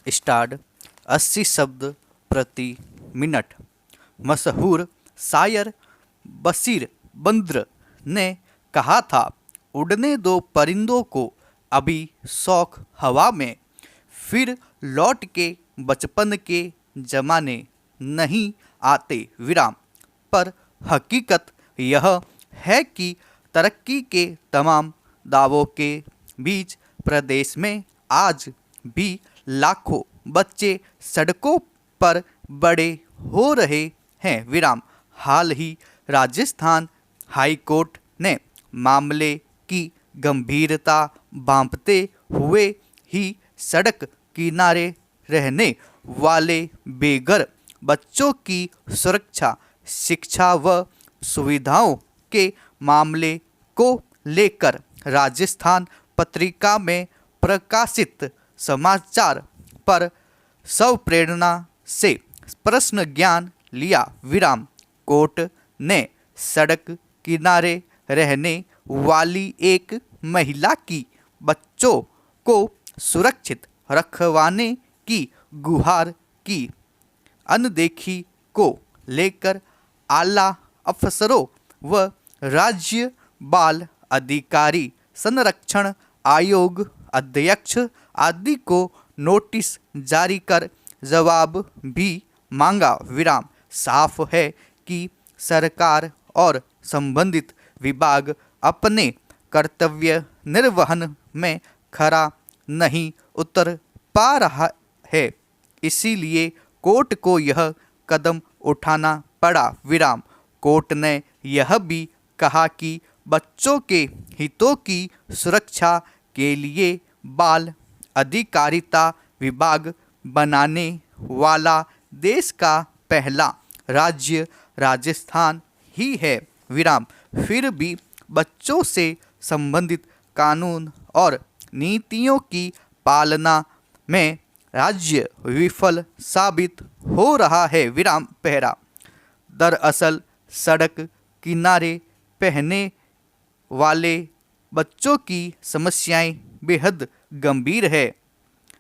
Start 80 शब्द प्रति minute. मशहूर शायर बशीर बंद्र ने कहा था, उड़ने दो परिंदों को अभी शौक हवा में, फिर लौट के बचपन के जमाने नहीं आते विराम। पर हकीकत यह है कि तरक्की के तमाम दावों के बीच प्रदेश में आज भी लाखों बच्चे सड़कों पर बड़े हो रहे हैं विराम। हाल ही राजस्थान हाई कोर्ट ने मामले की गंभीरता भांपते हुए ही सड़क किनारे रहने वाले बेघर बच्चों की सुरक्षा, शिक्षा व सुविधाओं के मामले को लेकर राजस्थान पत्रिका में प्रकाशित समाचार पर स्वप्रेरणा से प्रश्न ज्ञान लिया विराम। कोर्ट ने सड़क किनारे रहने वाली एक महिला की बच्चों को सुरक्षित रखवाने की गुहार की अनदेखी को लेकर आला अफसरों व राज्य बाल अधिकारी संरक्षण आयोग अध्यक्ष आदि को नोटिस जारी कर जवाब भी मांगा विराम। साफ है कि सरकार और संबंधित विभाग अपने कर्तव्य निर्वहन में खरा नहीं उतर पा रहा है, इसीलिए कोर्ट को यह कदम उठाना पड़ा विराम। कोर्ट ने यह भी कहा कि बच्चों के हितों की सुरक्षा के लिए बाल अधिकारिता विभाग बनाने वाला देश का पहला राज्य राजस्थान ही है विराम। फिर भी बच्चों से संबंधित कानून और नीतियों की पालना में राज्य विफल साबित हो रहा है विराम पहरा। दरअसल सड़क किनारे पहने वाले बच्चों की समस्याएं बेहद गंभीर है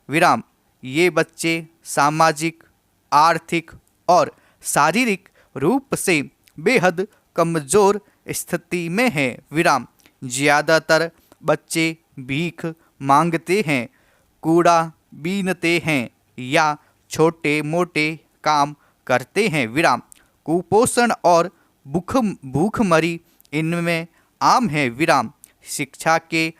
विराम। ये बच्चे सामाजिक, आर्थिक और शारीरिक रूप से बेहद कमज़ोर स्थिति में हैं विराम। ज़्यादातर बच्चे भीख मांगते हैं, कूड़ा बीनते हैं या छोटे मोटे काम करते हैं विराम। कुपोषण और भूखमरी इनमें आम है विराम। शिक्षा के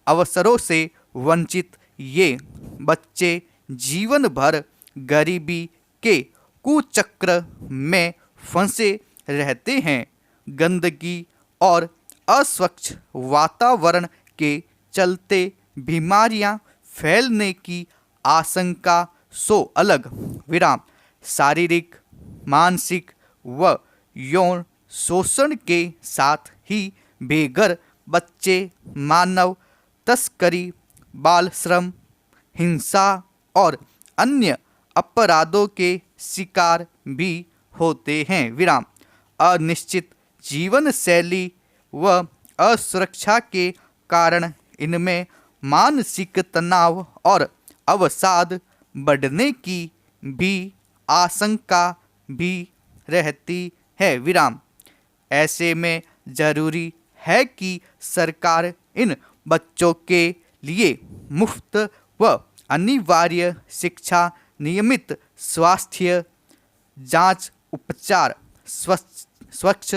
अवसरों से वंचित ये बच्चे जीवन भर गरीबी के कुचक्र में फंसे रहते हैं। गंदगी और अस्वच्छ वातावरण के चलते बीमारियां फैलने की आशंका सो अलग विराम। शारीरिक, मानसिक व यौन शोषण के साथ ही बेघर बच्चे मानव तस्करी, बाल श्रम, हिंसा और अन्य अपराधों के शिकार भी होते हैं विराम। अनिश्चित जीवन शैली व असुरक्षा के कारण इनमें मानसिक तनाव और अवसाद बढ़ने की भी आशंका भी रहती है विराम। ऐसे में जरूरी है कि सरकार इन बच्चों के लिए मुफ्त व अनिवार्य शिक्षा, नियमित स्वास्थ्य जांच, उपचार, स्वच्छ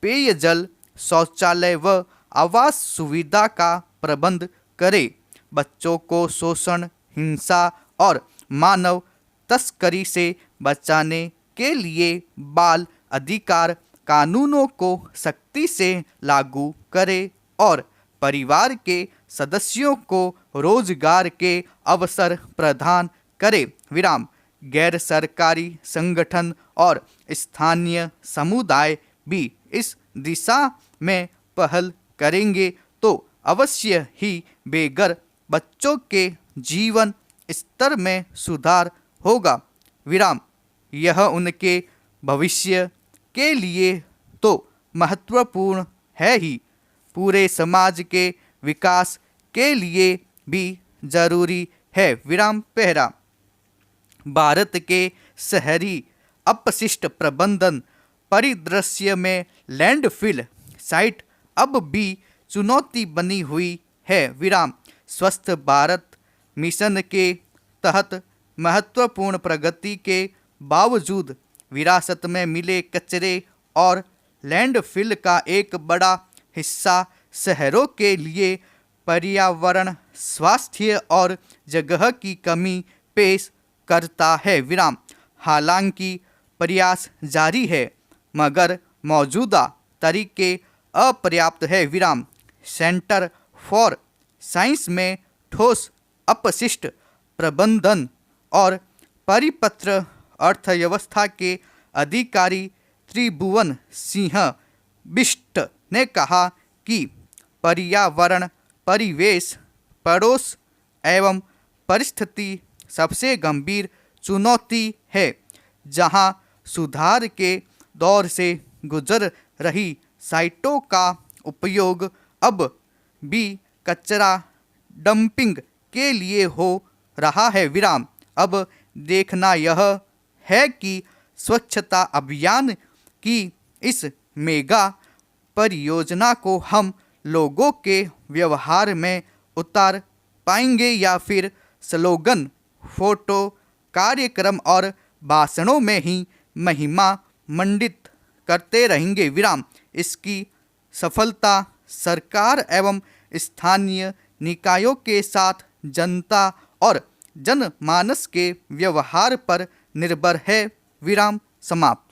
पेयजल, शौचालय व आवास सुविधा का प्रबंध करे। बच्चों को शोषण, हिंसा और मानव तस्करी से बचाने के लिए बाल अधिकार कानूनों को सख्ती से लागू करे और परिवार के सदस्यों को रोजगार के अवसर प्रदान करे विराम। गैर सरकारी संगठन और स्थानीय समुदाय भी इस दिशा में पहल करेंगे तो अवश्य ही बेघर बच्चों के जीवन स्तर में सुधार होगा विराम। यह उनके भविष्य के लिए तो महत्वपूर्ण है ही, पूरे समाज के विकास के लिए भी जरूरी है विराम पहरा। भारत के शहरी अपशिष्ट प्रबंधन परिदृश्य में लैंडफिल साइट अब भी चुनौती बनी हुई है। विराम। स्वस्थ भारत मिशन के तहत महत्वपूर्ण प्रगति के बावजूद विरासत में मिले कचरे और लैंडफिल का एक बड़ा हिस्सा शहरों के लिए पर्यावरण, स्वास्थ्य और जगह की कमी पेश करता है। विराम। हालांकि प्रयास जारी है मगर मौजूदा तरीके अपर्याप्त है। विराम। सेंटर फॉर साइंस में ठोस अपशिष्ट प्रबंधन और परिपत्र अर्थव्यवस्था के अधिकारी त्रिभुवन सिंह बिष्ट ने कहा कि पर्यावरण, परिवेश, पड़ोस एवं परिस्थिति सबसे गंभीर चुनौती है, जहां सुधार के दौर से गुजर रही साइटों का उपयोग अब भी कचरा डंपिंग के लिए हो रहा है। विराम। अब देखना यह है कि स्वच्छता अभियान की इस मेगा परियोजना को हम लोगों के व्यवहार में उतार पाएंगे या फिर स्लोगन, फोटो, कार्यक्रम और भाषणों में ही महिमा मंडित करते रहेंगे। विराम। इसकी सफलता सरकार एवं स्थानीय निकायों के साथ जनता और जनमानस के व्यवहार पर निर्भर है। विराम समाप्त।